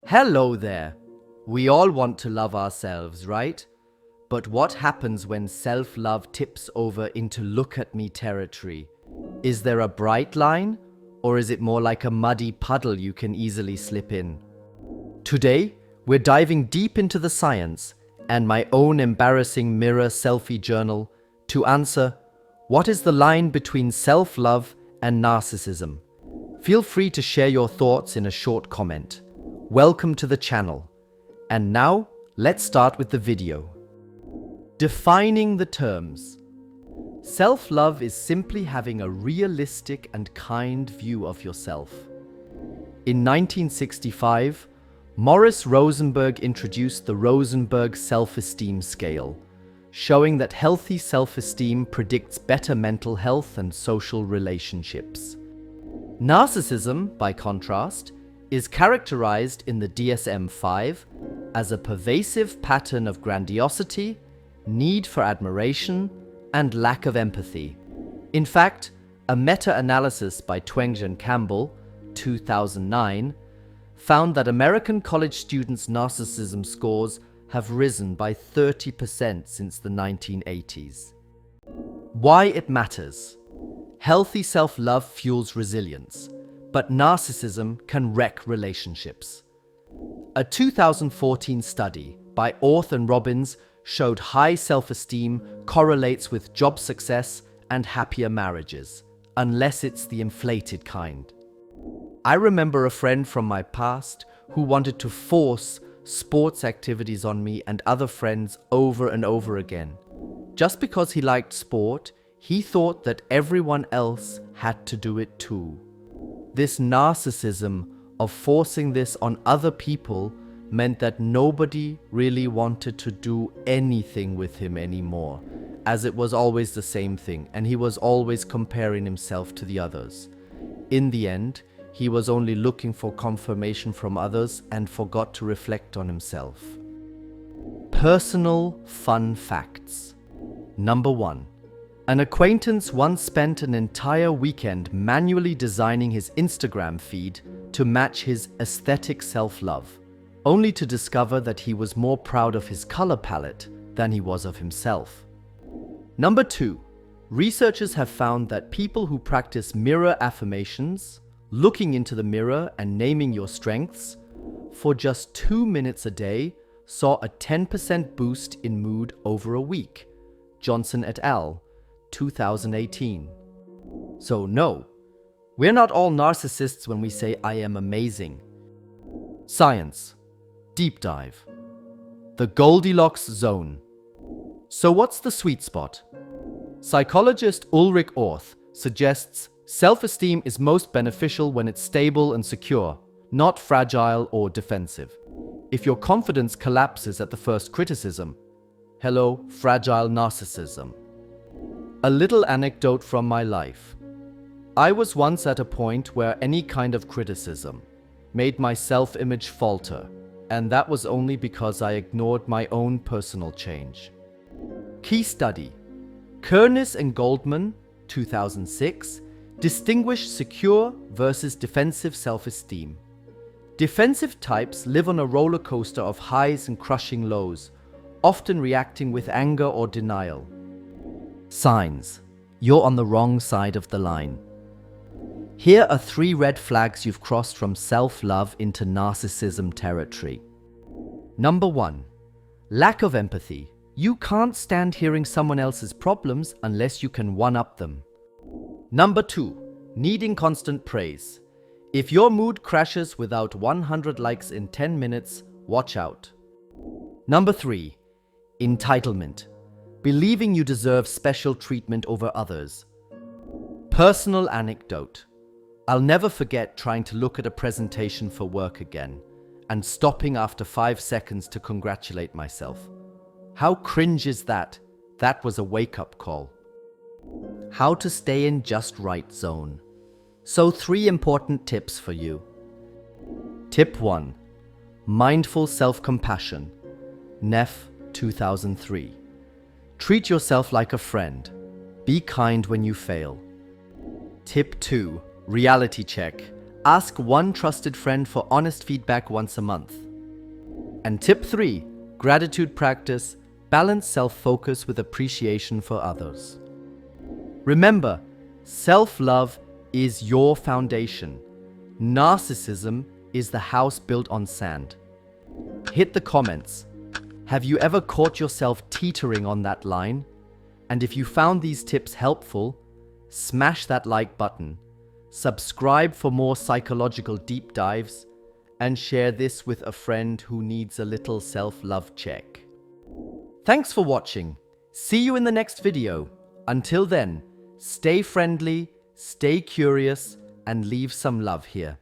Hello there. We all want to love ourselves, right? But what happens when self-love tips over into look at me territory? Is there a bright line, or is it more like a muddy puddle you can easily slip in? Today, we're diving deep into the science and my own embarrassing mirror selfie journal to answer, what is the line between self-love and narcissism? Feel free to share your thoughts in a short comment. Welcome to the channel. And now, let's start with the video. Defining the terms. Self-love is simply having a realistic and kind view of yourself. In 1965, Morris Rosenberg introduced the Rosenberg self-esteem scale, showing that healthy self-esteem predicts better mental health and social relationships. Narcissism, by contrast, is characterized in the DSM-5 as a pervasive pattern of grandiosity, need for admiration, and lack of empathy. In fact, a meta-analysis by Twenge and Campbell, 2009, found that American college students' narcissism scores have risen by 30% since the 1980s. Why it matters. Healthy self-love fuels resilience, but narcissism can wreck relationships. A 2014 study by Orth and Robbins showed high self-esteem correlates with job success and happier marriages, unless it's the inflated kind. I remember a friend from my past who wanted to force sports activities on me and other friends over and over again. Just because he liked sport, he thought that everyone else had to do it too. This narcissism of forcing this on other people meant that nobody really wanted to do anything with him anymore, as it was always the same thing, and he was always comparing himself to the others. In the end, he was only looking for confirmation from others and forgot to reflect on himself. Personal fun facts. Number 1. An acquaintance once spent an entire weekend manually designing his Instagram feed to match his aesthetic self-love, only to discover that he was more proud of his color palette than he was of himself. Number 2. Researchers have found that people who practice mirror affirmations, looking into the mirror and naming your strengths, for just 2 minutes a day saw a 10% boost in mood over a week. Johnson et al., 2018. So no, we're not all narcissists when we say I am amazing. Science. Deep dive. The Goldilocks zone. So what's the sweet spot? Psychologist Ulrich Orth suggests self-esteem is most beneficial when it's stable and secure, not fragile or defensive. If your confidence collapses at the first criticism, hello, fragile narcissism. A little anecdote from my life. I was once at a point where any kind of criticism made my self-image falter, and that was only because I ignored my own personal change. Key study. Kernis and Goldman, 2006, distinguish secure versus defensive self-esteem. Defensive types live on a roller coaster of highs and crushing lows, often reacting with anger or denial. Signs. You're on the wrong side of the line. Here are 3 red flags you've crossed from self-love into narcissism territory. Number 1. Lack of empathy. You can't stand hearing someone else's problems unless you can one-up them. Number 2. Needing constant praise. If your mood crashes without 100 likes in 10 minutes, watch out. Number 3. Entitlement. Believing you deserve special treatment over others. Personal anecdote. I'll never forget trying to look at a presentation for work again and stopping after 5 seconds to congratulate myself. How cringe is that? That was a wake-up call. How to stay in just right zone. So 3 important tips for you. Tip 1. Mindful self-compassion. Neff, 2003. Treat yourself like a friend. Be kind when you fail. Tip 2. Reality check. Ask one trusted friend for honest feedback once a month. And tip 3, gratitude practice. Balance self-focus with appreciation for others. Remember, self-love is your foundation. Narcissism is the house built on sand. Hit the comments. Have you ever caught yourself teetering on that line? And if you found these tips helpful, smash that like button, subscribe for more psychological deep dives, and share this with a friend who needs a little self-love check. Thanks for watching. See you in the next video. Until then, stay friendly, stay curious, and leave some love here.